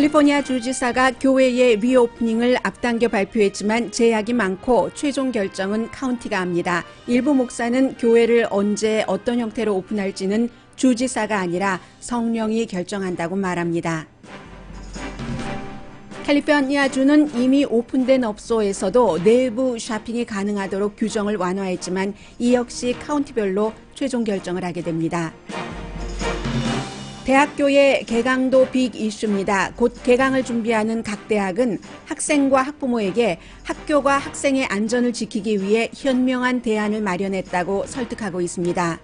캘리포니아 주지사가 교회의 리오프닝을 앞당겨 발표했지만 제약이 많고 최종 결정은 카운티가 합니다. 일부 목사는 교회를 언제 어떤 형태로 오픈할지는 주지사가 아니라 성령이 결정한다고 말합니다. 캘리포니아주는 이미 오픈된 업소에서도 내부 쇼핑이 가능하도록 규정을 완화했지만 이 역시 카운티별로 최종 결정을 하게 됩니다. 대학교의 개강도 빅 이슈입니다. 곧 개강을 준비하는 각 대학은 학생과 학부모에게 학교과 학생의 안전을 지키기 위해 현명한 대안을 마련했다고 설득하고 있습니다.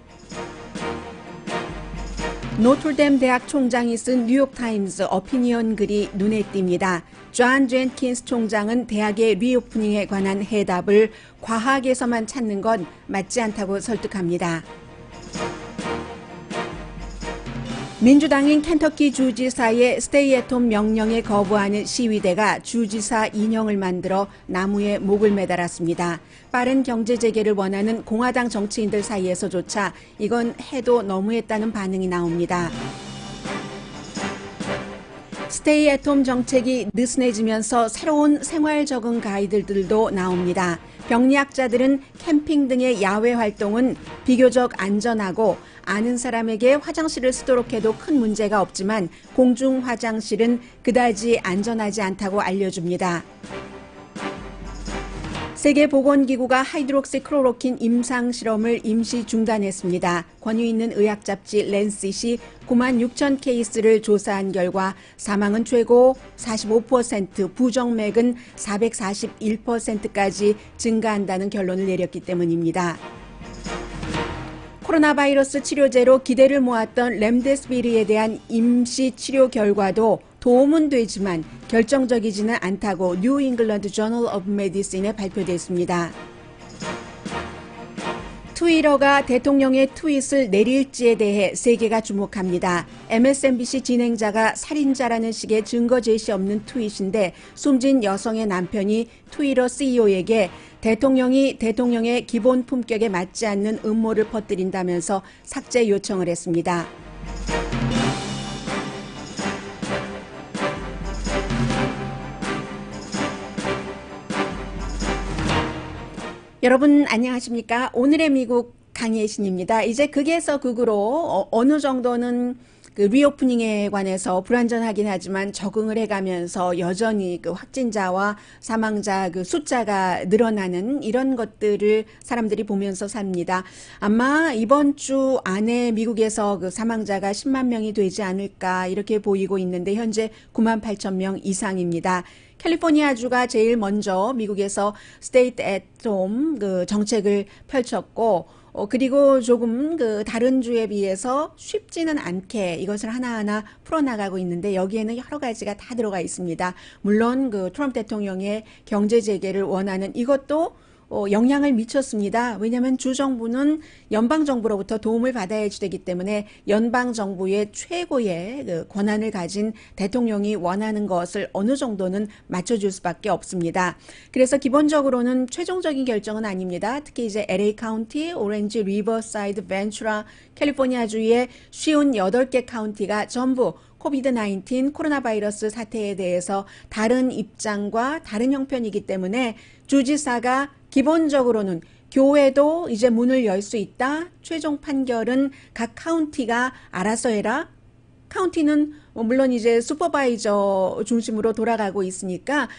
노틀댐 대학 총장이 쓴 뉴욕타임스 어피니언 글이 눈에 띕니다. 존 젠킨스 총장은 대학의 리오프닝에 관한 해답을 과학에서만 찾는 건 맞지 않다고 설득합니다. 민주당인 켄터키 주지사의 스테이 앳홈 명령에 거부하는 시위대가 주지사 인형을 만들어 나무에 목을 매달았습니다. 빠른 경제 재개를 원하는 공화당 정치인들 사이에서조차 이건 해도 너무했다는 반응이 나옵니다. 스테이 앳홈 정책이 느슨해지면서 새로운 생활 적응 가이드들도 나옵니다. 병리학자들은 캠핑 등의 야외 활동은 비교적 안전하고 아는 사람에게 화장실을 쓰도록 해도 큰 문제가 없지만 공중 화장실은 그다지 안전하지 않다고 알려줍니다. 세계보건기구가 하이드록시클로로킨 임상 실험을 임시 중단했습니다. 권위 있는 의학 잡지 랜셋이 9만 6천 케이스를 조사한 결과 사망은 최고 45%, 부정맥은 441%까지 증가한다는 결론을 내렸기 때문입니다. 코로나 바이러스 치료제로 기대를 모았던 렘데스비르에 대한 임시 치료 결과도 도움은 되지만 결정적이지는 않다고 뉴 잉글랜드 저널 오브 메디신에 발표됐습니다. 트위터가 대통령의 트윗을 내릴지에 대해 세계가 주목합니다. MSNBC 진행자가 살인자라는 식의 증거 제시 없는 트윗인데 숨진 여성의 남편이 트위터 CEO에게 대통령이 대통령의 기본 품격에 맞지 않는 음모를 퍼뜨린다면서 삭제 요청을 했습니다. 여러분 안녕하십니까? 오늘의 미국 강예신입니다. 이제 극에서 극으로 어느 정도는 그 리오프닝에 관해서 불안전하긴 하지만 적응을 해가면서 여전히 그 확진자와 사망자 그 숫자가 늘어나는 이런 것들을 사람들이 보면서 삽니다. 아마 이번 주 안에 미국에서 그 사망자가 10만 명이 되지 않을까 이렇게 보이고 있는데 현재 9만 8천 명 이상입니다. 캘리포니아주가 제일 먼저 미국에서 스테이트 앳홈 그 정책을 펼쳤고 그리고 조금 그 다른 주에 비해서 쉽지는 않게 이것을 하나하나 풀어나가고 있는데 여기에는 여러 가지가 다 들어가 있습니다. 물론 그 트럼프 대통령의 경제 재개를 원하는 이것도 영향을 미쳤습니다. 왜냐하면 주정부는 연방정부로부터 도움을 받아야지 되기 때문에 연방정부의 최고의 그 권한을 가진 대통령이 원하는 것을 어느 정도는 맞춰줄 수밖에 없습니다. 그래서 기본적으로는 최종적인 결정은 아닙니다. 특히 이제 LA 카운티, 오렌지, 리버사이드, 벤츄라, 캘리포니아주의 58개 카운티가 전부 코비드-19 코로나 바이러스 사태에 대해서 다른 입장과 다른 형편이기 때문에 주지사가 기본적으로는 교회도 이제 문을 열 수 있다. 최종 판결은 각 카운티가 알아서 해라. 카운티는 물론 이제 슈퍼바이저 중심으로 돌아가고 있으니까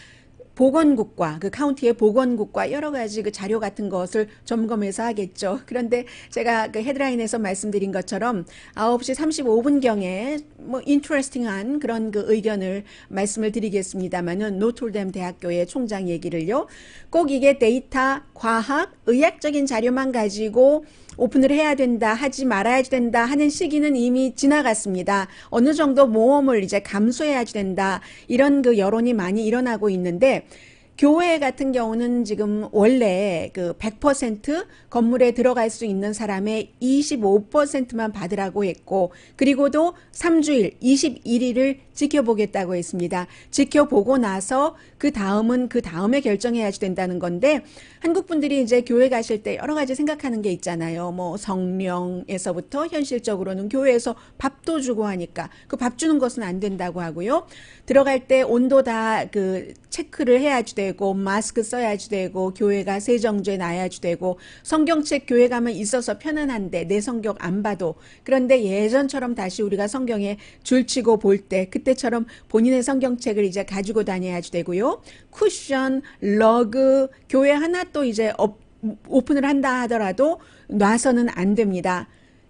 보건국과 그 카운티의 보건국과 여러 가지 그 자료 같은 것을 점검해서 하겠죠. 그런데 제가 그 헤드라인에서 말씀드린 것처럼 9시 35분경에 뭐 인트레스팅한 그런 그 의견을 말씀을 드리겠습니다만은 노틀댐 대학교의 총장 얘기를요. 꼭 이게 데이터, 과학, 의학적인 자료만 가지고 오픈을 해야 된다, 하지 말아야 된다 하는 시기는 이미 지나갔습니다. 어느 정도 모험을 이제 감수해야 된다. 이런 그 여론이 많이 일어나고 있는데 교회 같은 경우는 지금 원래 그 100% 건물에 들어갈 수 있는 사람의 25%만 받으라고 했고 그리고도 3주일 21일을 지켜보겠다고 했습니다. 지켜보고 나서 그 다음은 그 다음에 결정해야지 된다는 건데, 한국 분들이 이제 교회 가실 때 여러 가지 생각하는 게 있잖아요. 뭐 성령에서부터 현실적으로는 교회에서 밥도 주고 하니까 그 밥 주는 것은 안 된다고 하고요. 들어갈 때 온도 다 그 체크를 해야지 되고, 마스크 써야지 되고, 교회가 세정제 놔야지 되고, 성경책 교회 가면 있어서 편안한데 내 성경 안 봐도, 그런데 예전처럼 다시 우리가 성경에 줄치고 볼 때 그때처럼 본인의 성경책을 이제 가지고 다녀야지 되고요. 쿠션, 러그, 교회 하나 또 이제 오픈을 한다 하더라도 놔서는 안 됩니다.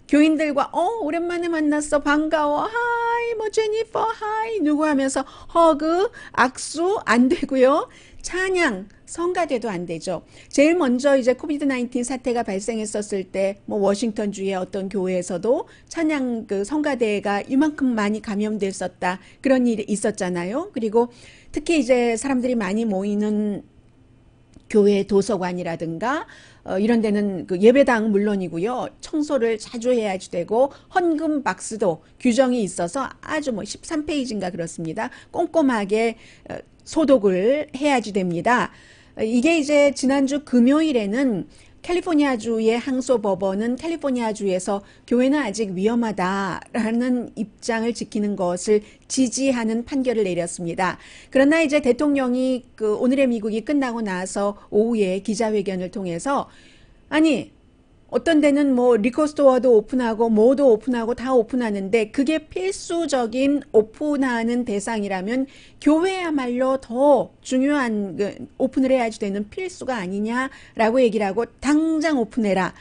교인들과 오랜만에 만났어, 반가워, 하이, 뭐 제니퍼, 하이, 누구 하면서 허그, 악수 안 되고요. 찬양, 성가대도 안 되죠. 제일 먼저 이제 코비드 19 사태가 발생했었을 때 뭐 워싱턴 주의 어떤 교회에서도 찬양 그 성가대가 이만큼 많이 감염됐었다, 그런 일이 있었잖아요. 그리고 특히 이제 사람들이 많이 모이는 교회 도서관이라든가 이런 데는 그 예배당은 물론이고요. 청소를 자주 해야지 되고, 헌금 박스도 규정이 있어서 아주 뭐 13페이지인가 그렇습니다. 꼼꼼하게 소독을 해야지 됩니다. 이게 이제 지난주 금요일에는 캘리포니아주의 항소법원은 캘리포니아주에서 교회는 아직 위험하다라는 입장을 지키는 것을 지지하는 판결을 내렸습니다. 그러나 이제 대통령이 그 오늘의 미국이 끝나고 나서 오후에 기자회견을 통해서, 아니 어떤 데는 뭐 리코스토어도 오픈하고 뭐도 오픈하고 다 오픈하는데 그게 필수적인 오픈하는 대상이라면 교회야말로 더 중요한 오픈을 해야지 되는 필수가 아니냐라고 얘기를 하고, 당장 오픈해라.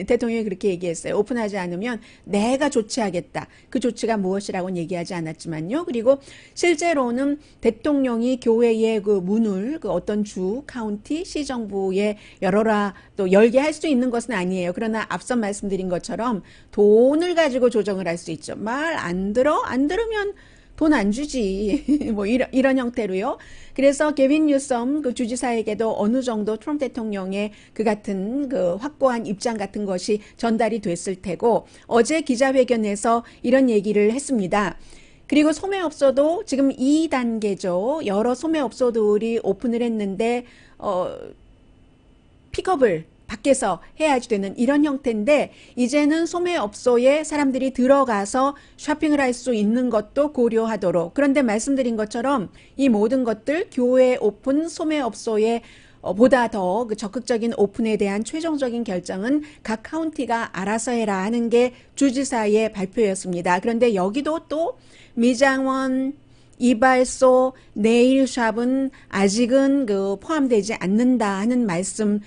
대통령이 그렇게 얘기했어요. 오픈하지 않으면 내가 조치하겠다. 그 조치가 무엇이라고는 얘기하지 않았지만요. 그리고 실제로는 대통령이 교회의 그 문을 그 어떤 주, 카운티, 시정부에 열어라, 또 열게 할 수 있는 것은 아니에요. 그러나 앞서 말씀드린 것처럼 돈을 가지고 조정을 할 수 있죠. 말 안 들어? 안 들으면 돈 안 주지. 뭐 이런 형태로요. 그래서 게빈 뉴섬 그 주지사에게도 어느 정도 트럼프 대통령의 그 같은 그 확고한 입장 같은 것이 전달이 됐을 테고, 어제 기자회견에서 이런 얘기를 했습니다. 그리고 소매업소도 지금 2단계죠. 여러 소매업소들이 오픈을 했는데 픽업을 밖에서 해야지 되는 이런 형태인데, 이제는 소매업소에 사람들이 들어가서 쇼핑을 할 수 있는 것도 고려하도록. 그런데 말씀드린 것처럼 이 모든 것들 교회 오픈, 소매업소에 보다 더 그 적극적인 오픈에 대한 최종적인 결정은 각 카운티가 알아서 해라 하는 게 주지사의 발표였습니다. 그런데 여기도 또 미장원, 이발소, 네일샵은 아직은 그 포함되지 않는다 하는 말씀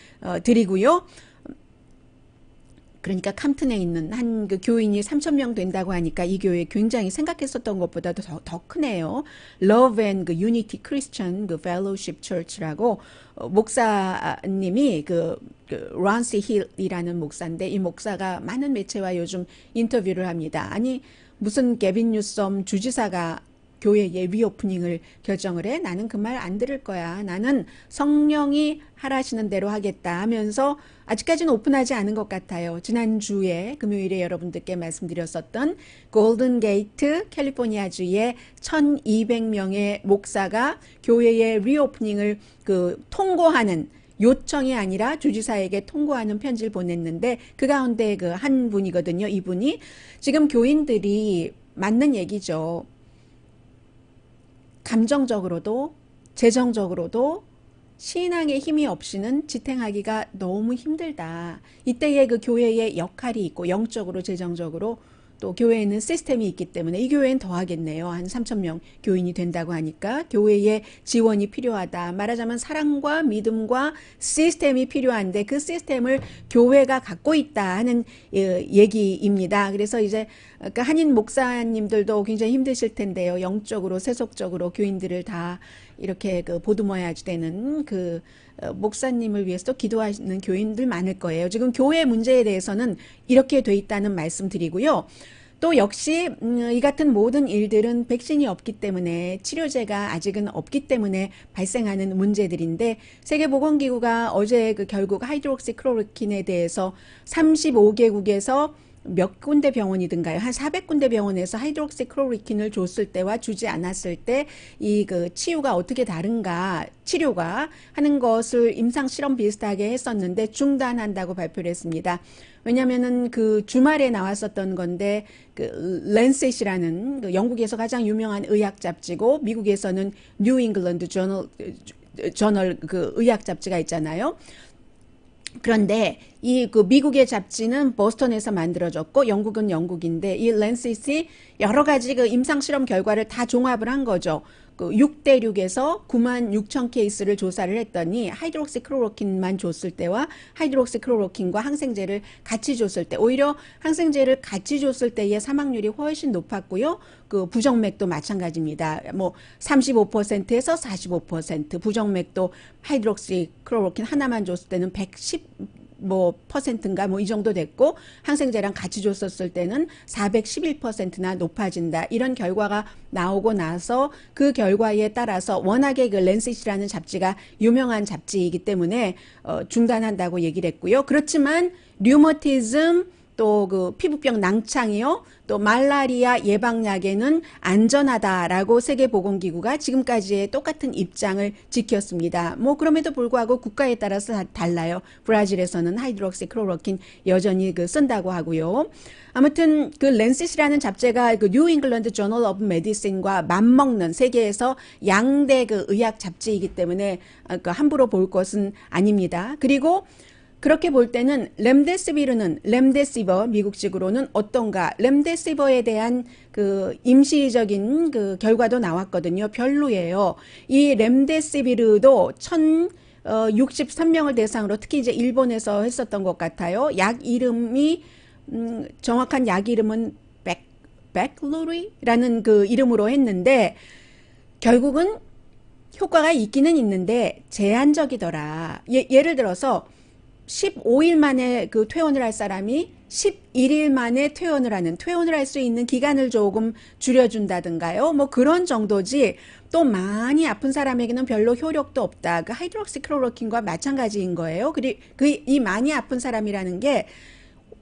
드리고요. 그러니까 캄튼에 있는 한 그 교인이 3,000명 된다고 하니까 이 교회 굉장히 생각했었던 것보다도 더 크네요. Love and 그 Unity Christian 그 Fellowship Church라고 목사님이 그 런시 힐이라는 목사인데, 이 목사가 많은 매체와 요즘 인터뷰를 합니다. 아니 무슨 게빈 뉴섬 주지사가 교회의 리오프닝을 결정을 해? 나는 그 말 안 들을 거야. 나는 성령이 하라시는 대로 하겠다 하면서 아직까지는 오픈하지 않은 것 같아요. 지난주에 금요일에 여러분들께 말씀드렸었던 골든 게이트 캘리포니아주의 1200명의 목사가 교회의 리오프닝을 그 통고하는, 요청이 아니라 주지사에게 통고하는 편지를 보냈는데, 그 가운데 그 한 분이거든요. 이분이 지금 교인들이 맞는 얘기죠. 감정적으로도 재정적으로도 신앙의 힘이 없이는 지탱하기가 너무 힘들다. 이때의 그 교회의 역할이 있고, 영적으로 재정적으로 또 교회에는 시스템이 있기 때문에, 이 교회는 더 하겠네요. 한 3,000명 교인이 된다고 하니까 교회의 지원이 필요하다. 말하자면 사랑과 믿음과 시스템이 필요한데 그 시스템을 교회가 갖고 있다 하는 얘기입니다. 그래서 이제 한인 목사님들도 굉장히 힘드실 텐데요. 영적으로 세속적으로 교인들을 다 이렇게 그 보듬어야지 되는 그 목사님을 위해서 기도하시는 교인들 많을 거예요. 지금 교회 문제에 대해서는 이렇게 돼 있다는 말씀 드리고요. 또 역시 이 같은 모든 일들은 백신이 없기 때문에, 치료제가 아직은 없기 때문에 발생하는 문제들인데, 세계보건기구가 어제 그 결국 하이드록시클로로킨에 대해서 35개국에서 몇 군데 병원이든가요? 한 400군데 병원에서 하이드록시클로로퀸을 줬을 때와 주지 않았을 때 이 그 치유가 어떻게 다른가, 치료가 하는 것을 임상 실험 비슷하게 했었는데 중단한다고 발표를 했습니다. 왜냐면은 그 주말에 나왔었던 건데 그 랜셋이라는 그 영국에서 가장 유명한 의학 잡지고 미국에서는 뉴 잉글랜드 저널 그 의학 잡지가 있잖아요. 그런데 이 그 미국의 잡지는 보스턴에서 만들어졌고 영국은 영국인데 이 랜셋이 여러 가지 그 임상 실험 결과를 다 종합을 한 거죠. 그 6대6에서 9만 6천 케이스를 조사를 했더니 하이드록시클로로퀸만 줬을 때와 하이드록시클로로퀸과 항생제를 같이 줬을 때 오히려 항생제를 같이 줬을 때의 사망률이 훨씬 높았고요. 그 부정맥도 마찬가지입니다. 뭐 35%에서 45%, 부정맥도 하이드록시클로로퀸 하나만 줬을 때는 110 뭐 퍼센트인가 뭐 이 정도 됐고 항생제랑 같이 줬었을 때는 411%나 높아진다. 이런 결과가 나오고 나서 그 결과에 따라서 워낙에 그 랜셋이라는 잡지가 유명한 잡지이기 때문에 중단한다고 얘기를 했고요. 그렇지만 류머티즘 또 그 피부병 낭창이요. 또 말라리아 예방약에는 안전하다라고 세계보건기구가 지금까지의 똑같은 입장을 지켰습니다. 뭐 그럼에도 불구하고 국가에 따라서 달라요. 브라질에서는 하이드록시클로로퀸 여전히 그 쓴다고 하고요. 아무튼 그 랜셋이라는 잡지가 그 뉴 잉글랜드 저널 오브 메디신과 맞먹는 세계에서 양대 그 의학 잡지이기 때문에 그 함부로 볼 것은 아닙니다. 그리고 그렇게 볼 때는 렘데시비르는 미국식으로는 어떤가? 렘데시버에 대한 그 임시적인 그 결과도 나왔거든요. 별로예요. 이 렘데시비르도 1,063명을 대상으로 특히 이제 일본에서 했었던 것 같아요. 약 이름이 정확한 약 이름은 백루리라는 그 이름으로 했는데 결국은 효과가 있기는 있는데 제한적이더라. 예를 들어서 15일 만에 그 퇴원을 할 사람이 11일 만에 퇴원을 할 수 있는 기간을 조금 줄여준다든가요. 뭐 그런 정도지 또 많이 아픈 사람에게는 별로 효력도 없다. 그 하이드록시클로로퀸과 마찬가지인 거예요. 그리고 이 많이 아픈 사람이라는 게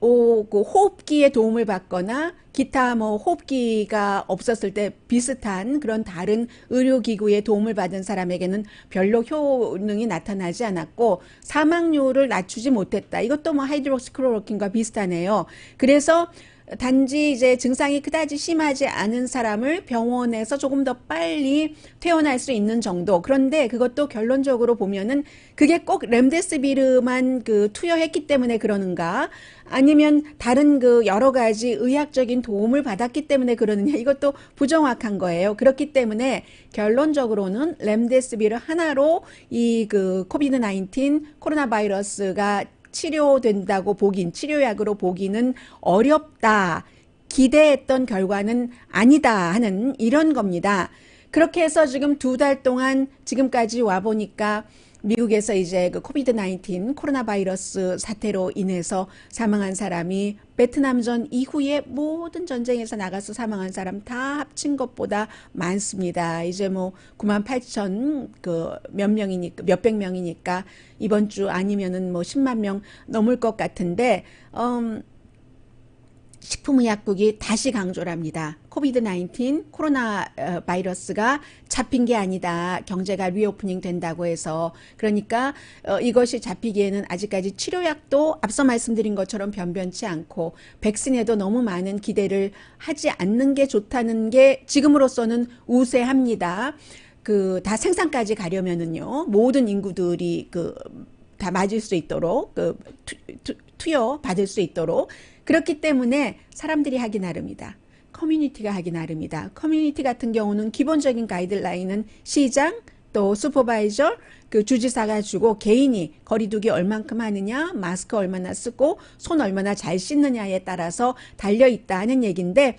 그 호흡기에 도움을 받거나 기타 뭐 호흡기가 없었을 때 비슷한 그런 다른 의료기구에 도움을 받은 사람에게는 별로 효능이 나타나지 않았고 사망률을 낮추지 못했다. 이것도 뭐 하이드록시클로로퀸과 비슷하네요. 그래서 단지 이제 증상이 그다지 심하지 않은 사람을 병원에서 조금 더 빨리 퇴원할 수 있는 정도. 그런데 그것도 결론적으로 보면은 그게 꼭 렘데시비르만 그 투여했기 때문에 그러는가? 아니면 다른 그 여러 가지 의학적인 도움을 받았기 때문에 그러느냐? 이것도 부정확한 거예요. 그렇기 때문에 결론적으로는 렘데시비르 하나로 이 그 코비드 19 코로나 바이러스가 치료된다고 치료약으로 보기는 어렵다. 기대했던 결과는 아니다 하는 이런 겁니다. 그렇게 해서 지금 2달 동안 지금까지 와보니까 미국에서 이제 그 코비드 19 코로나 바이러스 사태로 인해서 사망한 사람이 베트남전 이후에 모든 전쟁에서 나가서 사망한 사람 다 합친 것보다 많습니다. 이제 뭐 9만 8천 그 몇백 명이니까 이번 주 아니면은 뭐 10만 명 넘을 것 같은데 식품의약국이 다시 강조를 합니다. 코비드 19 코로나 바이러스가 잡힌 게 아니다. 경제가 리오프닝 된다고 해서. 그러니까 이것이 잡히기에는 아직까지 치료약도 앞서 말씀드린 것처럼 변변치 않고 백신에도 너무 많은 기대를 하지 않는 게 좋다는 게 지금으로서는 우세합니다. 그 다 생산까지 가려면은요. 모든 인구들이 다 맞을 수 있도록 투여 받을 수 있도록 그렇기 때문에 사람들이 하기 나름이다. 커뮤니티가 하기 나름이다. 커뮤니티 같은 경우는 기본적인 가이드라인은 시장 또 슈퍼바이저 그 주지사가 주고 개인이 거리두기 얼만큼 하느냐 마스크 얼마나 쓰고 손 얼마나 잘 씻느냐에 따라서 달려있다 하는 얘기인데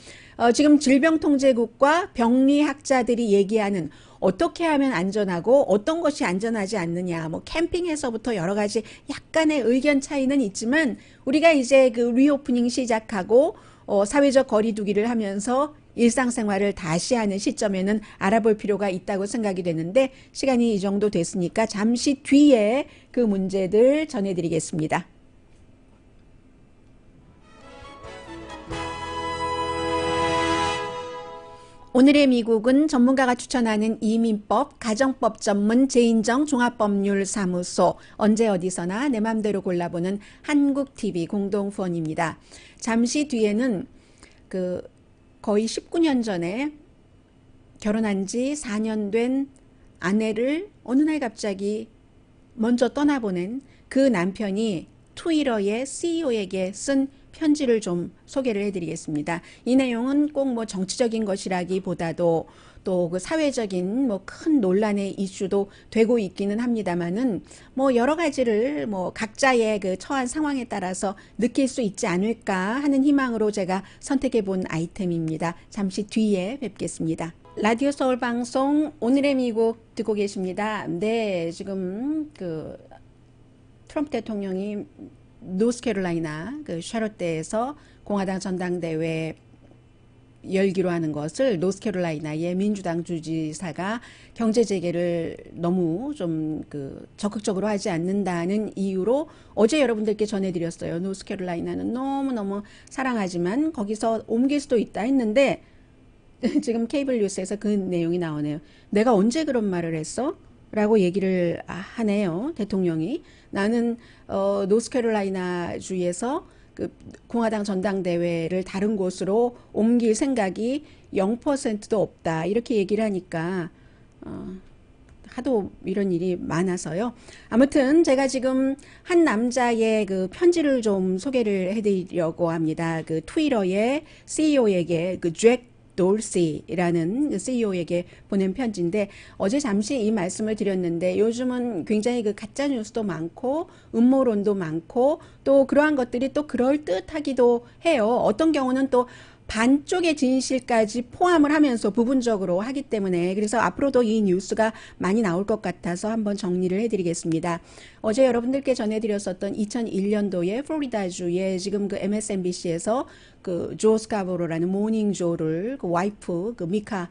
지금 질병통제국과 병리학자들이 얘기하는 어떻게 하면 안전하고 어떤 것이 안전하지 않느냐 뭐 캠핑에서부터 여러 가지 약간의 의견 차이는 있지만 우리가 이제 그 리오프닝 시작하고 사회적 거리두기를 하면서 일상생활을 다시 하는 시점에는 알아볼 필요가 있다고 생각이 되는데 시간이 이 정도 됐으니까 잠시 뒤에 그 문제들 전해드리겠습니다. 오늘의 미국은 전문가가 추천하는 이민법, 가정법 전문 재인정 종합법률사무소, 언제 어디서나 내 맘대로 골라보는 한국TV 공동후원입니다. 잠시 뒤에는 거의 19년 전에 결혼한 지 4년 된 아내를 어느 날 갑자기 먼저 떠나보낸 그 남편이 트위터의 CEO에게 쓴 편지를 좀 소개를 해드리겠습니다. 이 내용은 꼭 뭐 정치적인 것이라기보다도 또 그 사회적인 뭐 큰 논란의 이슈도 되고 있기는 합니다만은 뭐 여러 가지를 뭐 각자의 그 처한 상황에 따라서 느낄 수 있지 않을까 하는 희망으로 제가 선택해 본 아이템입니다. 잠시 뒤에 뵙겠습니다. 라디오 서울 방송 오늘의 미국 듣고 계십니다. 네, 지금 트럼프 대통령이 노스캐롤라이나 샤롯대에서 공화당 전당대회 열기로 하는 것을 노스캐롤라이나의 민주당 주지사가 경제 재개를 너무 좀 적극적으로 하지 않는다는 이유로 어제 여러분들께 전해드렸어요. 노스캐롤라이나는 너무너무 사랑하지만 거기서 옮길 수도 있다 했는데 지금 케이블 뉴스에서 그 내용이 나오네요. 내가 언제 그런 말을 했어? 라고 얘기를 하네요. 대통령이. 나는 노스캐롤라이나 주에서 공화당 전당대회를 다른 곳으로 옮길 생각이 0%도 없다. 이렇게 얘기를 하니까 하도 이런 일이 많아서요. 아무튼 제가 지금 한 남자의 편지를 좀 소개를 해드리려고 합니다. 트위터의 CEO에게 잭 돌시라는 CEO에게 보낸 편지인데 어제 잠시 이 말씀을 드렸는데 요즘은 굉장히 가짜 뉴스도 많고 음모론도 많고 또 그러한 것들이 또 그럴듯하기도 해요. 어떤 경우는 또 반쪽의 진실까지 포함을 하면서 부분적으로 하기 때문에 그래서 앞으로도 이 뉴스가 많이 나올 것 같아서 한번 정리를 해드리겠습니다. 어제 여러분들께 전해드렸었던 2001년도에 플로리다주에 지금 MSNBC에서 조 스카보로라는 모닝조를 와이프 미카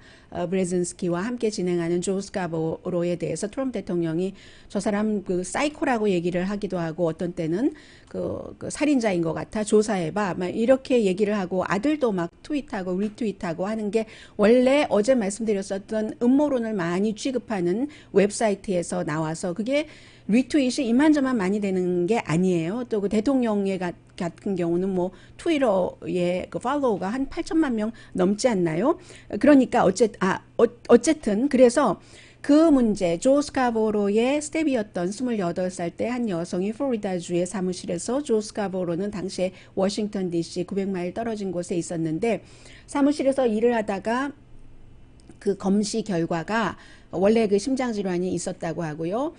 브레즌스키와 함께 진행하는 조 스카보로에 대해서 트럼프 대통령이 저 사람 사이코라고 얘기를 하기도 하고 어떤 때는 살인자인 것 같아 조사해봐 막 이렇게 얘기를 하고 아들도 막 트윗하고 리트윗하고 하는 게 원래 어제 말씀드렸었던 음모론을 많이 취급하는 웹사이트에서 나와서 그게 리트윗이 이만저만 많이 되는 게 아니에요. 또 대통령의 같은 경우는 뭐 트위터에 팔로워가 한 8천만 명 넘지 않나요? 그러니까 어쨌든 그래서 그 문제 조 스카보로의 스텝이었던 28살 때 한 여성이 플로리다주의 사무실에서 조 스카보로는 당시에 워싱턴 DC 900마일 떨어진 곳에 있었는데 사무실에서 일을 하다가 검시 결과가 원래 심장질환이 있었다고 하고요.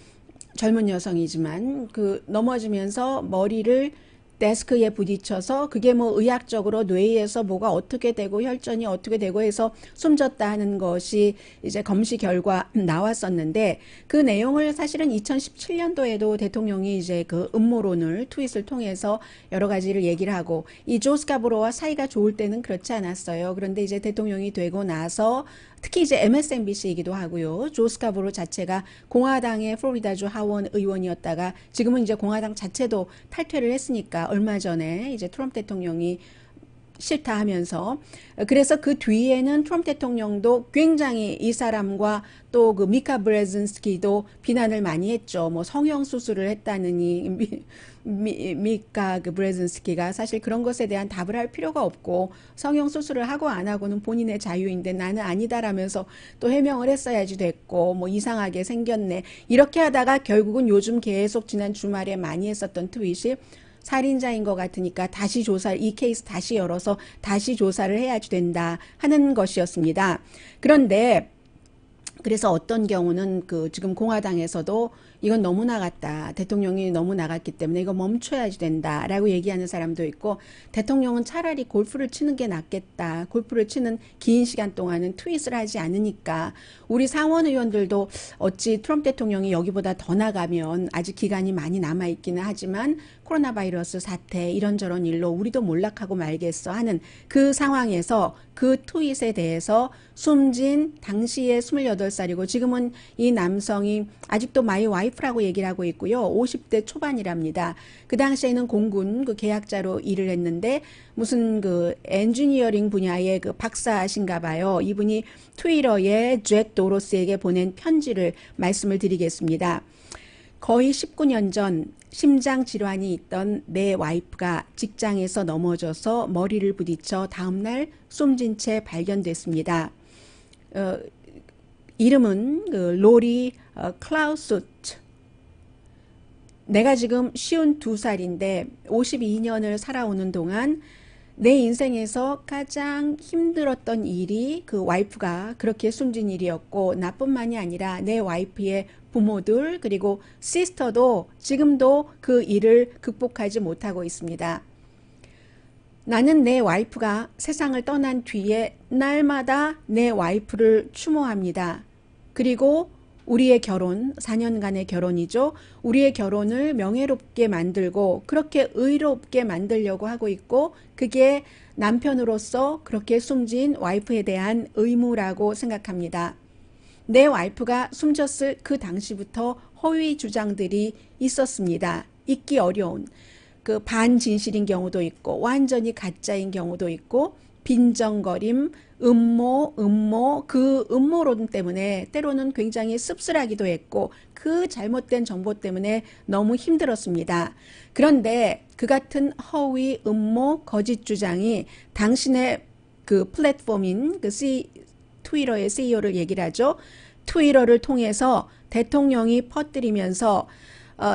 젊은 여성이지만 넘어지면서 머리를 데스크에 부딪혀서 그게 뭐 의학적으로 뇌에서 뭐가 어떻게 되고 혈전이 어떻게 되고 해서 숨졌다 하는 것이 이제 검시 결과 나왔었는데 그 내용을 사실은 2017년도에도 대통령이 이제 음모론을 트윗을 통해서 여러 가지를 얘기를 하고 이 조 스카보로와 사이가 좋을 때는 그렇지 않았어요. 그런데 이제 대통령이 되고 나서 특히 이제 MSNBC이기도 하고요. 조 스카보로 자체가 공화당의 플로리다주 하원 의원이었다가 지금은 이제 공화당 자체도 탈퇴를 했으니까 얼마 전에 이제 트럼프 대통령이 싫다 하면서 그래서 그 뒤에는 트럼프 대통령도 굉장히 이 사람과 또 미카 브레즌스키도 비난을 많이 했죠. 뭐 성형 수술을 했다느니 미카 브레즌스키가 사실 그런 것에 대한 답을 할 필요가 없고 성형 수술을 하고 안 하고는 본인의 자유인데 나는 아니다라면서 또 해명을 했어야지 됐고 뭐 이상하게 생겼네. 이렇게 하다가 결국은 요즘 계속 지난 주말에 많이 했었던 트윗이 살인자인 것 같으니까 다시 이 케이스 다시 열어서 다시 조사를 해야지 된다 하는 것이었습니다. 그런데 그래서 어떤 경우는 지금 공화당에서도 이건 너무 나갔다. 대통령이 너무 나갔기 때문에 이거 멈춰야지 된다라고 얘기하는 사람도 있고 대통령은 차라리 골프를 치는 게 낫겠다. 골프를 치는 긴 시간 동안은 트윗을 하지 않으니까 우리 상원 의원들도 어찌 트럼프 대통령이 여기보다 더 나가면 아직 기간이 많이 남아있기는 하지만 코로나 바이러스 사태 이런저런 일로 우리도 몰락하고 말겠어 하는 그 상황에서 그 트윗에 대해서 숨진 당시의 28살 28살이고 지금은 이 남성이 아직도 마이 와이프라고 얘기를 하고 있고요. 50대 초반이랍니다. 그 당시에는 공군 그 계약자로 일을 했는데 무슨 그 엔지니어링 분야의 그 박사신가 봐요. 이분이 트위터에 잭 도로스에게 보낸 편지를 말씀을 드리겠습니다. 거의 19년 전 심장 질환이 있던 내 와이프가 직장에서 넘어져서 머리를 부딪혀 다음날 숨진 채 발견됐습니다. 이름은 그 로리 클라우스트. 내가 지금 52살인데 52년을 살아오는 동안 내 인생에서 가장 힘들었던 일이 그 와이프가 그렇게 숨진 일이었고, 나뿐만이 아니라 내 와이프의 부모들 그리고 시스터도 지금도 그 일을 극복하지 못하고 있습니다. 나는 내 와이프가 세상을 떠난 뒤에 날마다 내 와이프를 추모합니다. 그리고 우리의 결혼, 4년간의 결혼이죠. 우리의 결혼을 명예롭게 만들고 그렇게 의롭게 만들려고 하고 있고, 그게 남편으로서 그렇게 숨진 와이프에 대한 의무라고 생각합니다. 내 와이프가 숨졌을 그 당시부터 허위 주장들이 있었습니다. 잊기 어려운 그 반진실인 경우도 있고 완전히 가짜인 경우도 있고 빈정거림, 음모, 그 음모론 때문에 때로는 굉장히 씁쓸하기도 했고 그 잘못된 정보 때문에 너무 힘들었습니다. 그런데 그 같은 허위, 음모, 거짓 주장이 당신의 그 플랫폼인 그 트위터의 CEO를 얘기를 하죠. 트위터를 통해서 대통령이 퍼뜨리면서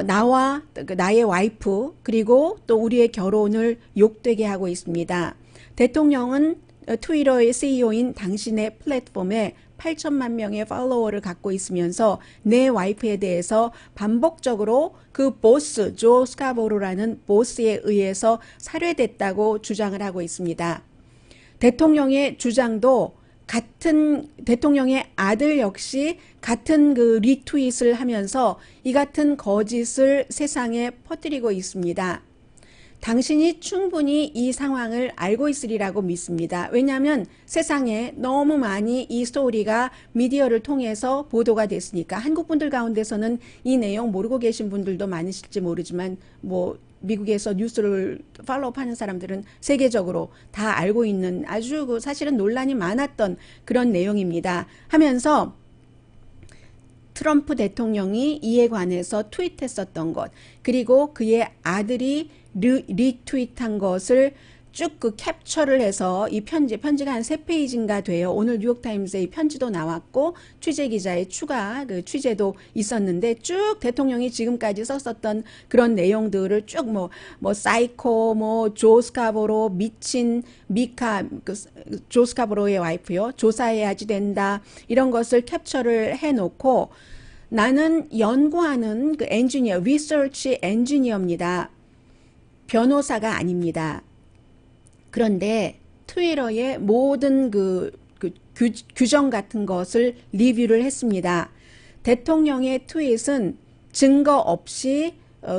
나와 나의 와이프 그리고 또 우리의 결혼을 욕되게 하고 있습니다. 대통령은 트위터의 CEO인 당신의 플랫폼에 8천만 명의 팔로워를 갖고 있으면서 내 와이프에 대해서 반복적으로 그 보스, 조 스카보로라는 보스에 의해서 살해됐다고 주장을 하고 있습니다. 대통령의 주장도 같은 대통령의 아들 역시 같은 그 리트윗을 하면서 이 같은 거짓을 세상에 퍼뜨리고 있습니다. 당신이 충분히 이 상황을 알고 있으리라고 믿습니다. 왜냐하면 세상에 너무 많이 이 스토리가 미디어를 통해서 보도가 됐으니까. 한국 분들 가운데서는 이 내용 모르고 계신 분들도 많으실지 모르지만 뭐 미국에서 뉴스를 팔로우하는 사람들은 세계적으로 다 알고 있는 아주 그 사실은 논란이 많았던 그런 내용입니다. 하면서 트럼프 대통령이 이에 관해서 트윗했었던 것, 그리고 그의 아들이 리트윗한 것을 쭉 그 캡처를 해서 이 편지가 한 3페이지인가 돼요. 오늘 뉴욕타임스에 이 편지도 나왔고 취재기자의 추가 그 취재도 있었는데 쭉 대통령이 지금까지 썼었던 그런 내용들을 쭉 사이코, 조 스카보로, 미친, 미카, 조 스카보로의 와이프요. 조사해야지 된다. 이런 것을 캡처를 해놓고 나는 연구하는 그 엔지니어, 리서치 엔지니어입니다. 변호사가 아닙니다. 그런데 트위터의 모든 규정 같은 것을 리뷰를 했습니다. 대통령의 트윗은 증거 없이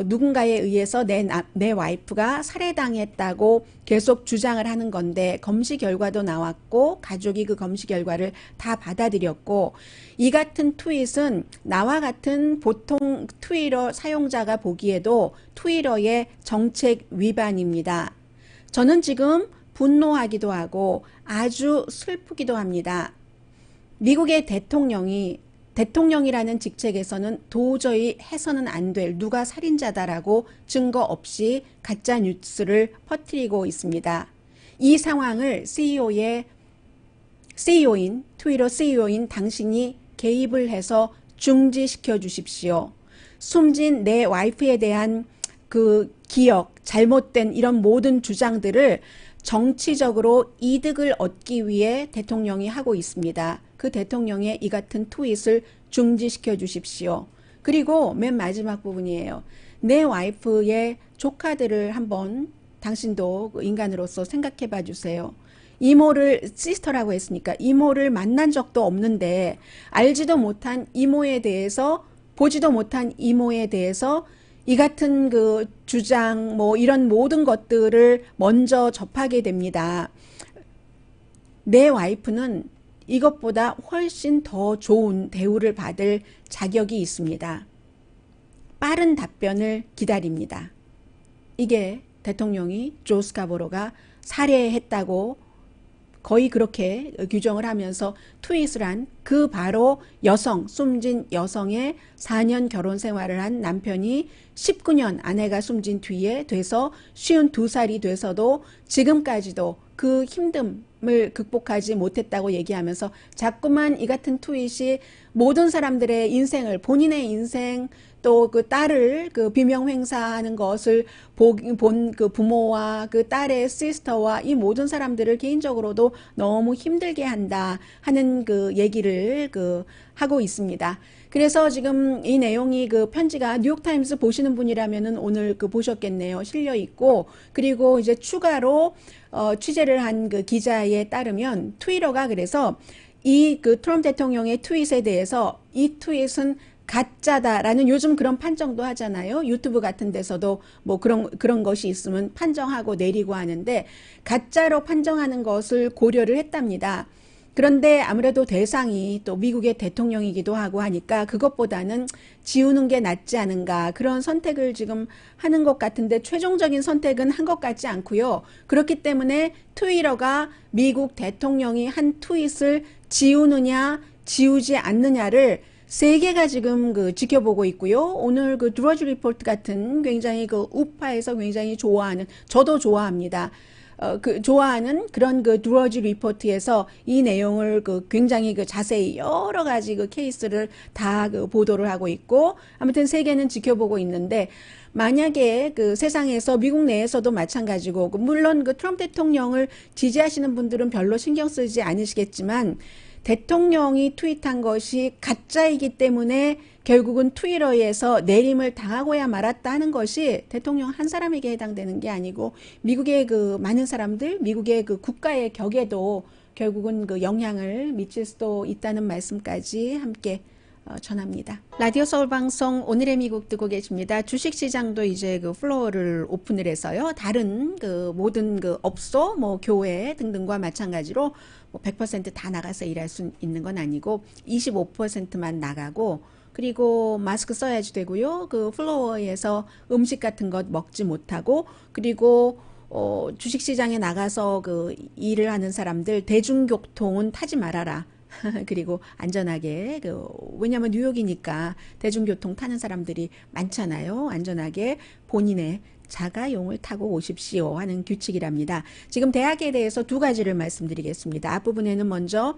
누군가에 의해서 내 와이프가 살해당했다고 계속 주장을 하는 건데 검시 결과도 나왔고 가족이 그 검시 결과를 다 받아들였고 이 같은 트윗은 나와 같은 보통 트위터 사용자가 보기에도 트위터의 정책 위반입니다. 저는 지금 분노하기도 하고 아주 슬프기도 합니다. 미국의 대통령이라는 직책에서는 도저히 해서는 안 될 누가 살인자다라고 증거 없이 가짜 뉴스를 퍼뜨리고 있습니다. 이 상황을 트위터 CEO인 당신이 개입을 해서 중지시켜 주십시오. 숨진 내 와이프에 대한 그 기억, 잘못된 이런 모든 주장들을 정치적으로 이득을 얻기 위해 대통령이 하고 있습니다. 그 대통령의 이 같은 트윗을 중지시켜 주십시오. 그리고 맨 마지막 부분이에요. 내 와이프의 조카들을 한번 당신도 인간으로서 생각해 봐 주세요. 이모를 시스터라고 했으니까 이모를 만난 적도 없는데 알지도 못한 이모에 대해서 보지도 못한 이모에 대해서 이 같은 그 주장 이런 모든 것들을 먼저 접하게 됩니다. 내 와이프는 이것보다 훨씬 더 좋은 대우를 받을 자격이 있습니다. 빠른 답변을 기다립니다. 이게 대통령이 조 스카보로가 살해했다고 거의 그렇게 규정을 하면서 트윗을 한 그 바로 여성, 숨진 여성의 4년 결혼 생활을 한 남편이 19년 아내가 숨진 뒤에 돼서 52살이 돼서도 지금까지도 그 힘듦을 극복하지 못했다고 얘기하면서 자꾸만 이 같은 트윗이 모든 사람들의 인생을, 본인의 인생, 또 그 딸을 그 비명횡사하는 것을 본 그 부모와 그 딸의 시스터와 이 모든 사람들을 개인적으로도 너무 힘들게 한다 하는 그 얘기를 그 하고 있습니다. 그래서 지금 이 내용이 그 편지가 뉴욕타임스 보시는 분이라면은 오늘 그 보셨겠네요. 실려 있고, 그리고 이제 추가로 취재를 한 그 기자에 따르면 트위터가 그래서 이 그 트럼프 대통령의 트윗에 대해서 이 트윗은 가짜다라는 요즘 그런 판정도 하잖아요. 유튜브 같은 데서도 뭐 그런 것이 있으면 판정하고 내리고 하는데 가짜로 판정하는 것을 고려를 했답니다. 그런데 아무래도 대상이 또 미국의 대통령이기도 하고 하니까 그것보다는 지우는 게 낫지 않은가 그런 선택을 지금 하는 것 같은데 최종적인 선택은 한 것 같지 않고요. 그렇기 때문에 트위터가 미국 대통령이 한 트윗을 지우느냐 지우지 않느냐를 세계가 지금 그 지켜보고 있고요. 오늘 그 드러지 리포트 같은 굉장히 그 우파에서 굉장히 좋아하는, 저도 좋아합니다. 좋아하는 그런 그 드러지 리포트에서 이 내용을 그 굉장히 그 자세히 여러 가지 그 케이스를 다 그 보도를 하고 있고, 아무튼 세계는 지켜보고 있는데, 만약에 그 세상에서 미국 내에서도 마찬가지고, 물론 그 트럼프 대통령을 지지하시는 분들은 별로 신경 쓰지 않으시겠지만, 대통령이 트윗한 것이 가짜이기 때문에 결국은 트위터에서 내림을 당하고야 말았다 하는 것이 대통령 한 사람에게 해당되는 게 아니고 미국의 그 많은 사람들, 미국의 그 국가의 격에도 결국은 그 영향을 미칠 수도 있다는 말씀까지 함께 전합니다. 라디오 서울 방송 오늘의 미국 듣고 계십니다. 주식시장도 이제 그 플로어를 오픈을 해서요. 다른 그 모든 그 업소, 뭐 교회 등등과 마찬가지로 뭐 100% 다 나가서 일할 수 있는 건 아니고 25%만 나가고, 그리고 마스크 써야지 되고요. 그 플로어에서 음식 같은 것 먹지 못하고, 그리고 주식시장에 나가서 그 일을 하는 사람들 대중교통은 타지 말아라. 그리고 안전하게 왜냐하면 뉴욕이니까 대중교통 타는 사람들이 많잖아요. 안전하게 본인의 자가용을 타고 오십시오 하는 규칙이랍니다. 지금 대학에 대해서 두 가지를 말씀드리겠습니다. 앞부분에는 먼저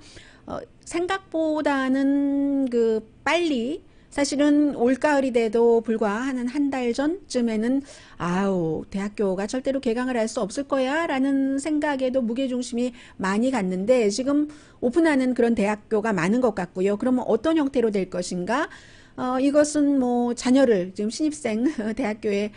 생각보다는 그 빨리, 사실은 올가을이 돼도 불과 한 달 전쯤에는 대학교가 절대로 개강을 할 수 없을 거야 라는 생각에도 무게중심이 많이 갔는데 지금 오픈하는 그런 대학교가 많은 것 같고요. 그러면 어떤 형태로 될 것인가? 이것은 뭐 자녀를 지금 신입생 대학교에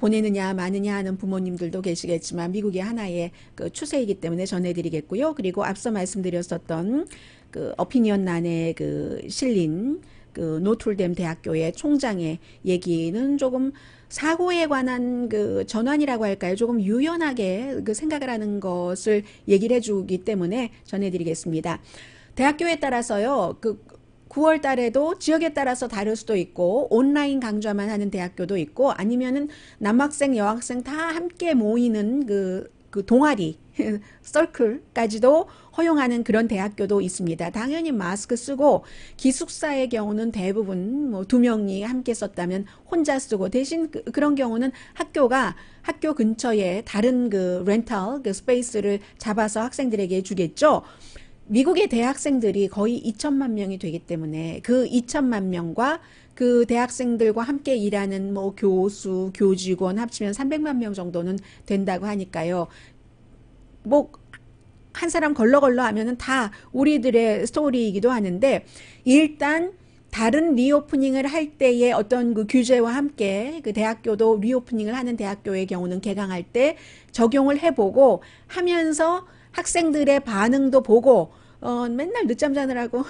보내느냐 마느냐 하는 부모님들도 계시겠지만 미국의 하나의 그 추세이기 때문에 전해드리겠고요. 그리고 앞서 말씀드렸었던 그 어피니언란에 그 실린 그 노틀댐 대학교의 총장의 얘기는 조금 사고에 관한 그 전환이라고 할까요? 조금 유연하게 그 생각을 하는 것을 얘기를 해주기 때문에 전해드리겠습니다. 대학교에 따라서요, 그 9월 달에도 지역에 따라서 다를 수도 있고 온라인 강좌만 하는 대학교도 있고 아니면은 남학생 여학생 다 함께 모이는 그 동아리 서클까지도 허용하는 그런 대학교도 있습니다. 당연히 마스크 쓰고 기숙사의 경우는 대부분 뭐 2명이 함께 썼다면 혼자 쓰고, 대신 그런 경우는 학교 근처에 다른 그 렌탈 그 스페이스를 잡아서 학생들에게 주겠죠. 미국의 대학생들이 거의 2천만 명이 되기 때문에 그 2천만 명과 그 대학생들과 함께 일하는 뭐 교수, 교직원 합치면 300만 명 정도는 된다고 하니까요. 뭐 한 사람 걸러 하면은 다 우리들의 스토리이기도 하는데, 일단 다른 리오프닝을 할 때의 어떤 그 규제와 함께 그 대학교도 리오프닝을 하는 대학교의 경우는 개강할 때 적용을 해보고 하면서 학생들의 반응도 보고, 맨날 늦잠 자느라고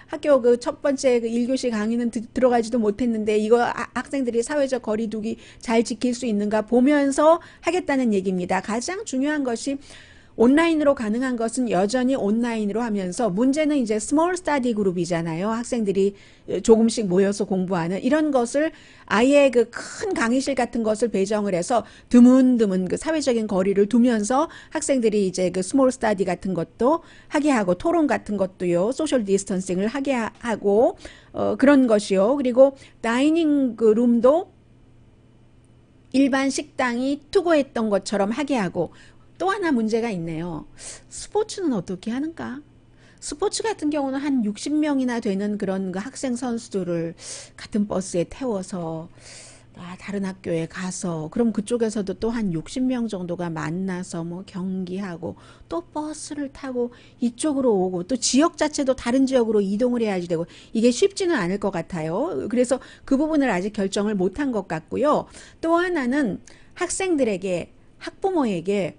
학교 그 첫 번째 그 1교시 강의는 들어가지도 못했는데 이거 학생들이 사회적 거리두기 잘 지킬 수 있는가 보면서 하겠다는 얘기입니다. 가장 중요한 것이 온라인으로 가능한 것은 여전히 온라인으로 하면서 문제는 이제 스몰 스터디 그룹이잖아요. 학생들이 조금씩 모여서 공부하는 이런 것을 아예 그 큰 강의실 같은 것을 배정을 해서 드문드문 그 사회적인 거리를 두면서 학생들이 이제 그 스몰 스터디 같은 것도 하게 하고 토론 같은 것도요. 소셜 디스턴싱을 하게 하고 그런 것이요. 그리고 다이닝 그 룸도 일반 식당이 투고했던 것처럼 하게 하고 또 하나 문제가 있네요. 스포츠는 어떻게 하는가? 스포츠 같은 경우는 한 60명이나 되는 그런 그 학생 선수들을 같은 버스에 태워서 다른 학교에 가서 그럼 그쪽에서도 또 한 60명 정도가 만나서 뭐 경기하고 또 버스를 타고 이쪽으로 오고 또 지역 자체도 다른 지역으로 이동을 해야지 되고 이게 쉽지는 않을 것 같아요. 그래서 그 부분을 아직 결정을 못한 것 같고요. 또 하나는 학생들에게 학부모에게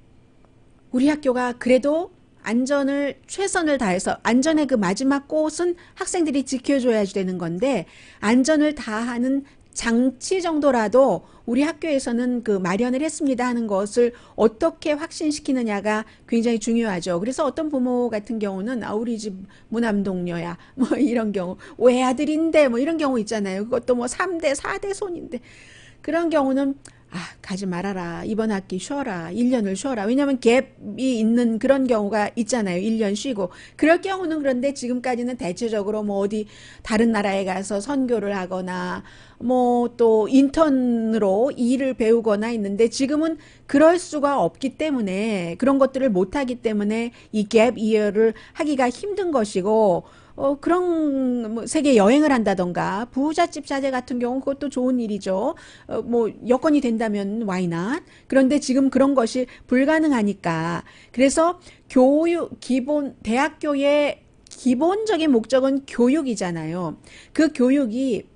우리 학교가 그래도 안전을 최선을 다해서 안전의 그 마지막 꽃은 학생들이 지켜줘야 되는 건데 안전을 다하는 장치 정도라도 우리 학교에서는 그 마련을 했습니다 하는 것을 어떻게 확신시키느냐가 굉장히 중요하죠. 그래서 어떤 부모 같은 경우는 우리 집 무남동녀야 뭐 이런 경우 외아들인데 뭐 이런 경우 있잖아요. 그것도 뭐 3대 4대 손인데 그런 경우는 가지 말아라. 이번 학기 쉬어라. 1년을 쉬어라. 왜냐하면 갭이 있는 그런 경우가 있잖아요. 1년 쉬고. 그럴 경우는 그런데 지금까지는 대체적으로 뭐 어디 다른 나라에 가서 선교를 하거나 뭐 또 인턴으로 일을 배우거나 있는데 지금은 그럴 수가 없기 때문에 그런 것들을 못하기 때문에 이 갭 이어를 하기가 힘든 것이고 그런 뭐 세계 여행을 한다던가 부잣집 자제 같은 경우 그것도 좋은 일이죠. 뭐 여건이 된다면 why not? 그런데 지금 그런 것이 불가능하니까 그래서 교육 기본 대학교의 기본적인 목적은 교육이잖아요. 그 교육이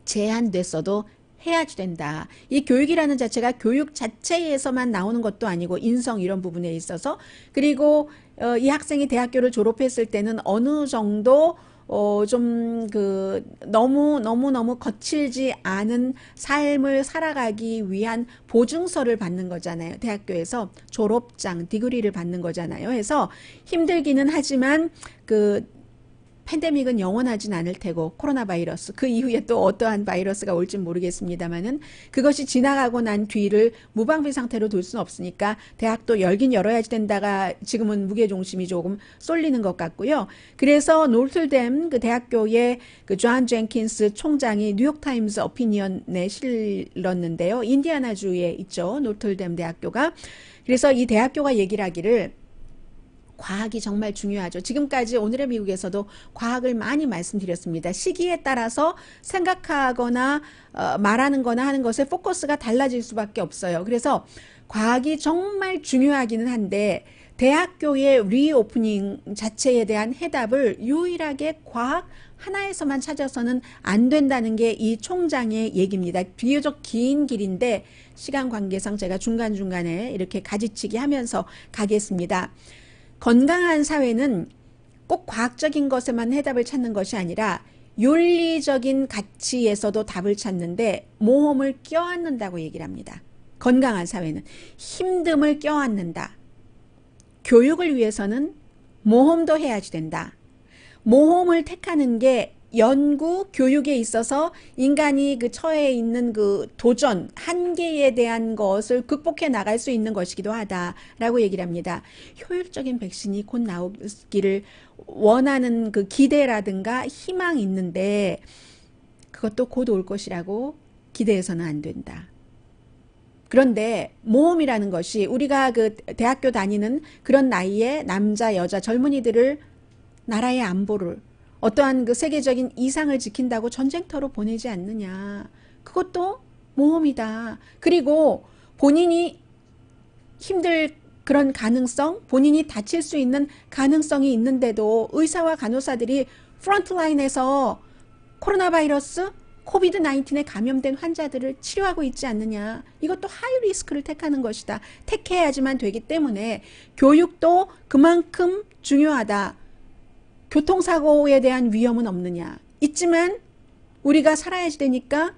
제한됐어도 해야지 된다. 이 교육이라는 자체가 교육 자체에서만 나오는 것도 아니고 인성 이런 부분에 있어서 그리고 이 학생이 대학교를 졸업했을 때는 어느 정도 좀 그 너무 거칠지 않은 삶을 살아가기 위한 보증서를 받는 거잖아요. 대학교에서 졸업장, 디그리를 받는 거잖아요. 해서 힘들기는 하지만 그 팬데믹은 영원하진 않을 테고 코로나 바이러스 그 이후에 또 어떠한 바이러스가 올지 모르겠습니다만은 그것이 지나가고 난 뒤를 무방비 상태로 둘 수는 없으니까 대학도 열긴 열어야지 된다가 지금은 무게중심이 조금 쏠리는 것 같고요. 그래서 노틀댐 그 대학교의 그 존 젠킨스 총장이 뉴욕타임스 어피니언에 실렀는데요. 인디아나주에 있죠. 노틀댐 대학교가. 그래서 이 대학교가 얘기를 하기를 과학이 정말 중요하죠. 지금까지 오늘의 미국에서도 과학을 많이 말씀드렸습니다. 시기에 따라서 생각하거나 말하는 거나 하는 것의 포커스가 달라질 수밖에 없어요. 그래서 과학이 정말 중요하기는 한데 대학교의 리오프닝 자체에 대한 해답을 유일하게 과학 하나에서만 찾아서는 안 된다는 게 이 총장의 얘기입니다. 비교적 긴 길인데 시간 관계상 제가 중간중간에 이렇게 가지치기 하면서 가겠습니다. 건강한 사회는 꼭 과학적인 것에만 해답을 찾는 것이 아니라 윤리적인 가치에서도 답을 찾는데 모험을 껴안는다고 얘기를 합니다. 건강한 사회는 힘듦을 껴안는다. 교육을 위해서는 모험도 해야지 된다. 모험을 택하는 게 연구, 교육에 있어서 인간이 그 처해 있는 그 도전, 한계에 대한 것을 극복해 나갈 수 있는 것이기도 하다라고 얘기를 합니다. 효율적인 백신이 곧 나오기를 원하는 그 기대라든가 희망이 있는데 그것도 곧 올 것이라고 기대해서는 안 된다. 그런데 모험이라는 것이 우리가 그 대학교 다니는 그런 나이에 남자, 여자, 젊은이들을 나라의 안보를 어떠한 그 세계적인 이상을 지킨다고 전쟁터로 보내지 않느냐. 그것도 모험이다. 그리고 본인이 힘들 그런 가능성, 본인이 다칠 수 있는 가능성이 있는데도 의사와 간호사들이 프론트라인에서 코로나 바이러스, 코비드 19에 감염된 환자들을 치료하고 있지 않느냐. 이것도 하이 리스크를 택하는 것이다. 택해야지만 되기 때문에 교육도 그만큼 중요하다. 교통사고에 대한 위험은 없느냐. 있지만 우리가 살아야지 되니까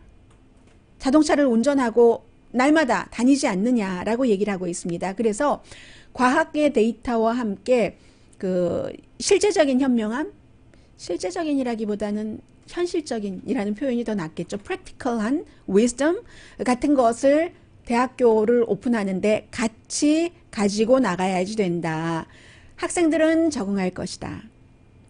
자동차를 운전하고 날마다 다니지 않느냐라고 얘기를 하고 있습니다. 그래서 과학의 데이터와 함께 그 실제적인 현명함, 실제적인이라기보다는 현실적인이라는 표현이 더 낫겠죠. practical한 wisdom 같은 것을 대학교를 오픈하는데 같이 가지고 나가야지 된다. 학생들은 적응할 것이다.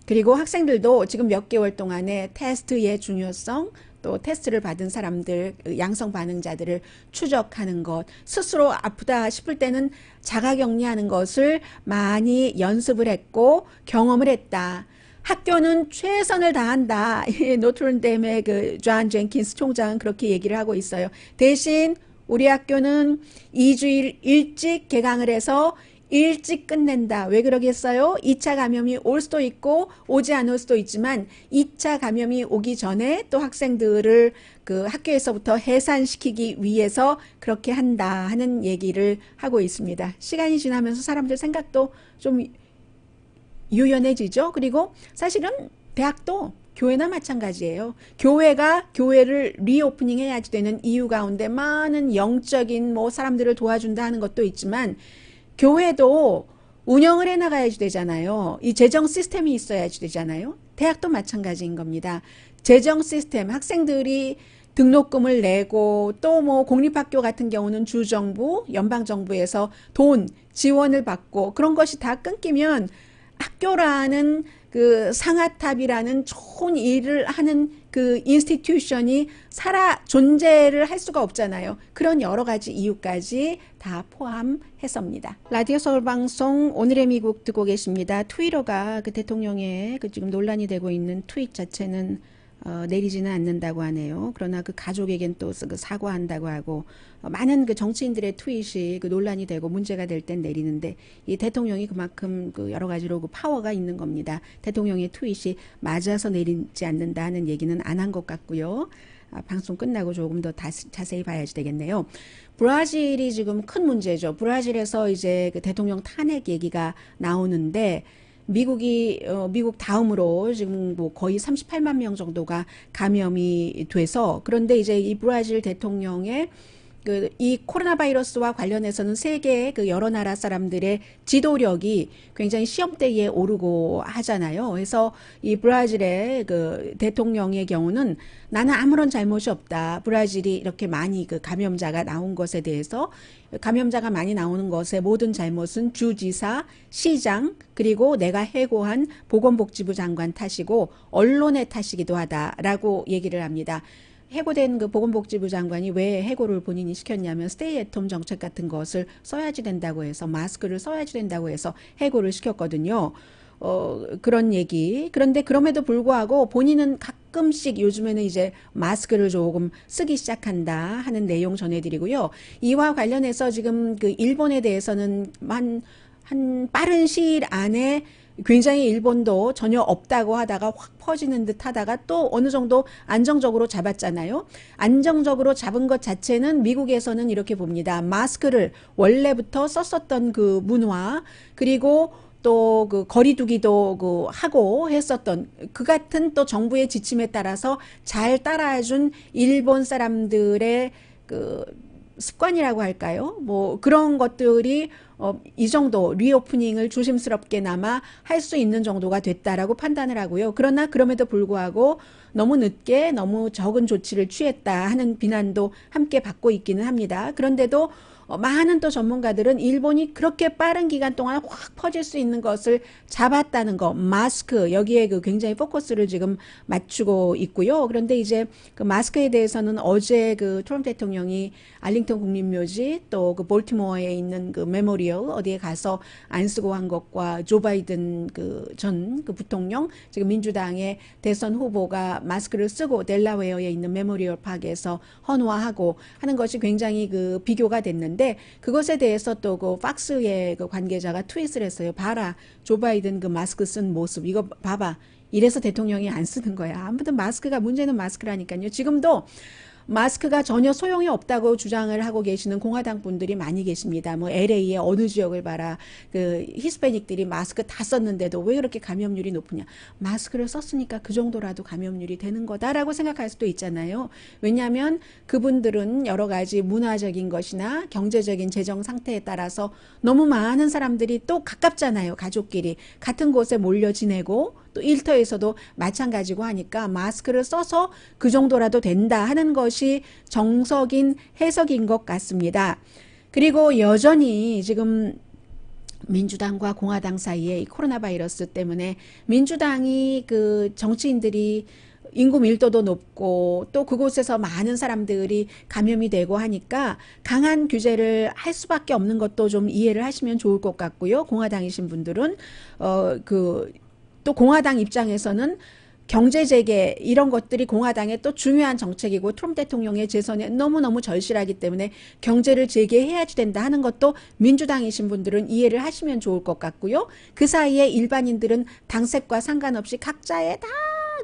그리고 학생들도 지금 몇 개월 동안에 테스트의 중요성, 또 테스트를 받은 사람들, 양성 반응자들을 추적하는 것, 스스로 아프다 싶을 때는 자가격리하는 것을 많이 연습을 했고 경험을 했다. 학교는 최선을 다한다. 노트런댐의 그 존 젠킨스 총장은 그렇게 얘기를 하고 있어요. 대신 우리 학교는 2주일 일찍 개강을 해서 일찍 끝낸다. 왜 그러겠어요? 2차 감염이 올 수도 있고 오지 않을 수도 있지만 2차 감염이 오기 전에 또 학생들을 그 학교에서부터 해산시키기 위해서 그렇게 한다 하는 얘기를 하고 있습니다. 시간이 지나면서 사람들 생각도 좀 유연해지죠. 그리고 사실은 대학도 교회나 마찬가지예요. 교회가 교회를 리오프닝 해야지 되는 이유 가운데 많은 영적인 뭐 사람들을 도와준다 하는 것도 있지만 교회도 운영을 해나가야지 되잖아요. 이 재정 시스템이 있어야지 되잖아요. 대학도 마찬가지인 겁니다. 재정 시스템, 학생들이 등록금을 내고 또 뭐 공립학교 같은 경우는 주정부, 연방정부에서 돈, 지원을 받고 그런 것이 다 끊기면 학교라는 그 상아탑이라는 좋은 일을 하는 그 인스티튜션이 존재를 할 수가 없잖아요. 그런 여러 가지 이유까지 다 포함해서입니다. 라디오 서울 방송 오늘의 미국 듣고 계십니다. 트위터가 그 대통령의 그 지금 논란이 되고 있는 트윗 자체는 내리지는 않는다고 하네요. 그러나 그 가족에겐 또 그 사과한다고 하고 많은 그 정치인들의 트윗이 그 논란이 되고 문제가 될 땐 내리는데 이 대통령이 그만큼 그 여러 가지로 그 파워가 있는 겁니다. 대통령의 트윗이 맞아서 내리지 않는다는 얘기는 안 한 것 같고요. 방송 끝나고 조금 더 자세히 봐야지 되겠네요. 브라질이 지금 큰 문제죠. 브라질에서 이제 그 대통령 탄핵 얘기가 나오는데 미국 다음으로 지금 뭐 거의 38만 명 정도가 감염이 돼서 그런데 이제 이 브라질 대통령의 이 코로나 바이러스와 관련해서는 세계의 그 여러 나라 사람들의 지도력이 굉장히 시험대에 오르고 하잖아요. 그래서 이 브라질의 그 대통령의 경우는 나는 아무런 잘못이 없다. 브라질이 이렇게 많이 그 감염자가 나온 것에 대해서 감염자가 많이 나오는 것의 모든 잘못은 주지사, 시장, 그리고 내가 해고한 보건복지부 장관 탓이고 언론의 탓이기도 하다라고 얘기를 합니다. 해고된 그 보건복지부 장관이 왜 해고를 본인이 시켰냐면 스테이 앳홈 정책 같은 것을 써야지 된다고 해서 마스크를 써야지 된다고 해서 해고를 시켰거든요. 그런 얘기. 그런데 그럼에도 불구하고 본인은 가끔씩 요즘에는 이제 마스크를 조금 쓰기 시작한다 하는 내용 전해드리고요. 이와 관련해서 지금 그 일본에 대해서는 한 빠른 시일 안에 굉장히 일본도 전혀 없다고 하다가 확 퍼지는 듯 하다가 또 어느 정도 안정적으로 잡았잖아요. 안정적으로 잡은 것 자체는 미국에서는 이렇게 봅니다. 마스크를 원래부터 썼었던 그 문화 그리고 또 그 거리두기도 그 하고 했었던 그 같은 또 정부의 지침에 따라서 잘 따라준 일본 사람들의 그 습관이라고 할까요? 뭐 그런 것들이 이 정도 리오프닝을 조심스럽게나마 할 수 있는 정도가 됐다라고 판단을 하고요. 그러나 그럼에도 불구하고 너무 늦게 너무 적은 조치를 취했다 하는 비난도 함께 받고 있기는 합니다. 그런데도 많은 또 전문가들은 일본이 그렇게 빠른 기간 동안 확 퍼질 수 있는 것을 잡았다는 거, 마스크 여기에 그 굉장히 포커스를 지금 맞추고 있고요. 그런데 이제 그 마스크에 대해서는 어제 그 트럼프 대통령이 알링턴 국립묘지 또 그 볼티모어에 있는 그 메모리얼 어디에 가서 안 쓰고 한 것과 조 바이든 그 전 그 부통령 지금 민주당의 대선 후보가 마스크를 쓰고 델라웨어에 있는 메모리얼 파크에서 헌화하고 하는 것이 굉장히 그 비교가 됐는데 그것에 대해서 또 그 팍스의 그 관계자가 트윗을 했어요. 봐라, 조 바이든 그 마스크 쓴 모습 이거 봐봐. 이래서 대통령이 안 쓰는 거야. 아무튼 마스크가 문제는 마스크라니까요. 지금도 마스크가 전혀 소용이 없다고 주장을 하고 계시는 공화당 분들이 많이 계십니다. 뭐 LA의 어느 지역을 봐라. 그 히스패닉들이 마스크 다 썼는데도 왜 그렇게 감염률이 높으냐. 마스크를 썼으니까 그 정도라도 감염률이 되는 거다라고 생각할 수도 있잖아요. 왜냐하면 그분들은 여러 가지 문화적인 것이나 경제적인 재정 상태에 따라서 너무 많은 사람들이 또 가깝잖아요. 가족끼리 같은 곳에 몰려 지내고 또 일터에서도 마찬가지고 하니까 마스크를 써서 그 정도라도 된다 하는 것이 정석인 해석인 것 같습니다. 그리고 여전히 지금 민주당과 공화당 사이에 이 코로나 바이러스 때문에 민주당이 그 정치인들이 인구 밀도도 높고 또 그곳에서 많은 사람들이 감염이 되고 하니까 강한 규제를 할 수밖에 없는 것도 좀 이해를 하시면 좋을 것 같고요. 공화당이신 분들은 또 공화당 입장에서는 경제 재개 이런 것들이 공화당의 또 중요한 정책이고 트럼프 대통령의 재선에 너무너무 절실하기 때문에 경제를 재개해야지 된다 하는 것도 민주당이신 분들은 이해를 하시면 좋을 것 같고요. 그 사이에 일반인들은 당색과 상관없이 각자의 다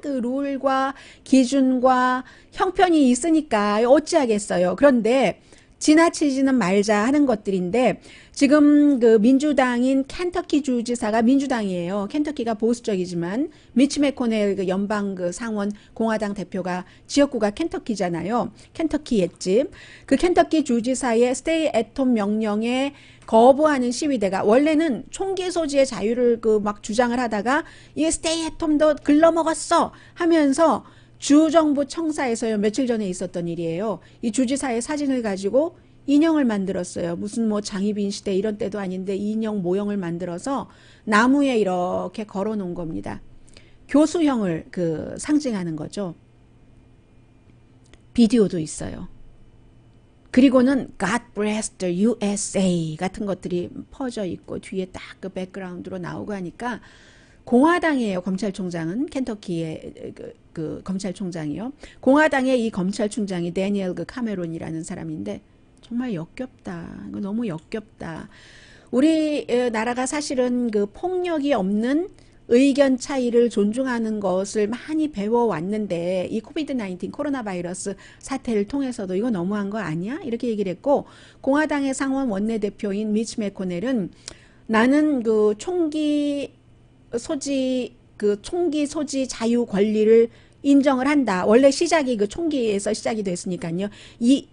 그 룰과 기준과 형편이 있으니까 어찌하겠어요. 그런데 지나치지는 말자 하는 것들인데 지금 그 민주당인 켄터키 주지사가 민주당이에요. 켄터키가 보수적이지만 미치 매코넬 그 연방 그 상원 공화당 대표가 지역구가 켄터키잖아요. 켄터키 옛집. 그 켄터키 주지사의 스테이 애톰 명령에 거부하는 시위대가 원래는 총기 소지의 자유를 그 막 주장을 하다가 이 스테이 애톰도 글러먹었어 하면서 주정부 청사에서요. 며칠 전에 있었던 일이에요. 이 주지사의 사진을 가지고 인형을 만들었어요. 무슨 뭐 장희빈 시대 이런 때도 아닌데 인형 모형을 만들어서 나무에 이렇게 걸어 놓은 겁니다. 교수형을 그 상징하는 거죠. 비디오도 있어요. 그리고는 God bless the USA 같은 것들이 퍼져 있고 뒤에 딱 그 백그라운드로 나오고 하니까 공화당이에요. 검찰총장은 켄터키의 그 검찰총장이요. 공화당의 이 검찰총장이 데니엘 그 카메론이라는 사람인데 정말 역겹다. 이거 너무 역겹다. 우리 나라가 사실은 그 폭력이 없는 의견 차이를 존중하는 것을 많이 배워왔는데 이 코비드-19 코로나 바이러스 사태를 통해서도 이거 너무한 거 아니야? 이렇게 얘기를 했고 공화당의 상원 원내대표인 미치 매코넬은 나는 그 총기 소지 자유 권리를 인정을 한다. 원래 시작이 그 총기에서 시작이 됐으니까요.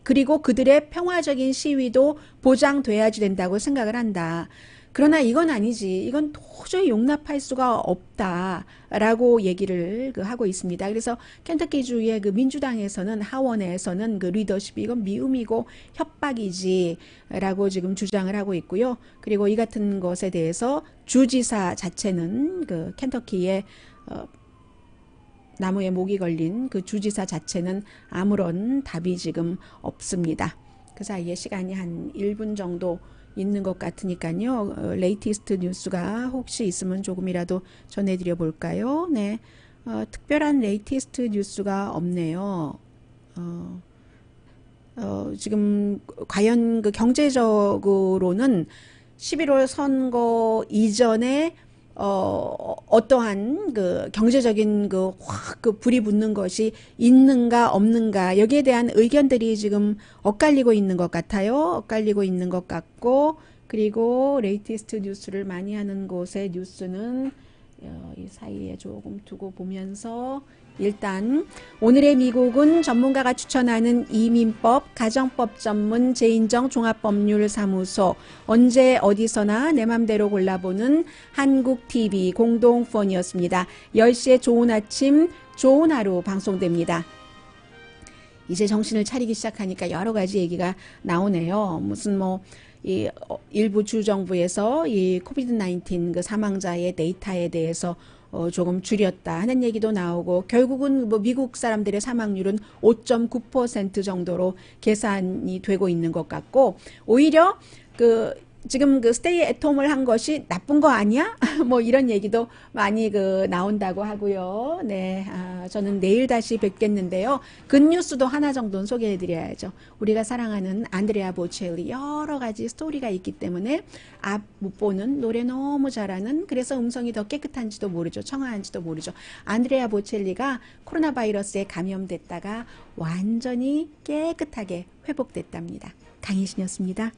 그리고 그들의 평화적인 시위도 보장돼야지 된다고 생각을 한다. 그러나 이건 아니지. 이건 도저히 용납할 수가 없다라고 얘기를 하고 있습니다. 그래서 켄터키주의 그 민주당에서는 하원에서는 그 리더십이 이건 미움이고 협박이지라고 지금 주장을 하고 있고요. 그리고 이 같은 것에 대해서 주지사 자체는 그 켄터키의 나무에 목이 걸린 그 주지사 자체는 아무런 답이 지금 없습니다. 그 사이에 시간이 한 1분 정도 있는 것 같으니까요. 레이티스트 뉴스가 혹시 있으면 조금이라도 전해드려 볼까요? 네, 특별한 레이티스트 뉴스가 없네요. 지금 과연 그 경제적으로는 11월 선거 이전에 어떠한 그 경제적인 그 확 그 불이 붙는 것이 있는가 없는가 여기에 대한 의견들이 지금 엇갈리고 있는 것 같아요. 엇갈리고 있는 것 같고 그리고 레이티스트 뉴스를 많이 하는 곳의 뉴스는 이 사이에 조금 두고 보면서 일단 오늘의 미국은 전문가가 추천하는 이민법, 가정법 전문 재인정 종합법률사무소 언제 어디서나 내 맘대로 골라보는 한국TV 공동폰이었습니다. 10시에 좋은 아침 좋은 하루 방송됩니다. 이제 정신을 차리기 시작하니까 여러 가지 얘기가 나오네요. 무슨 이 일부 주정부에서 이 코비드-19 그 사망자의 데이터에 대해서 조금 줄였다 하는 얘기도 나오고 결국은 뭐 미국 사람들의 사망률은 5.9% 정도로 계산이 되고 있는 것 같고 오히려 그 지금 그 스테이 애톰을 한 것이 나쁜 거 아니야? 뭐 이런 얘기도 많이 그 나온다고 하고요. 네, 저는 내일 다시 뵙겠는데요. 굿뉴스도 하나 정도는 소개해드려야죠. 우리가 사랑하는 안드레아 보첼리 여러 가지 스토리가 있기 때문에 앞 못 보는 노래 너무 잘하는 그래서 음성이 더 깨끗한지도 모르죠. 청아한지도 모르죠. 안드레아 보첼리가 코로나 바이러스에 감염됐다가 완전히 깨끗하게 회복됐답니다. 강희신이었습니다.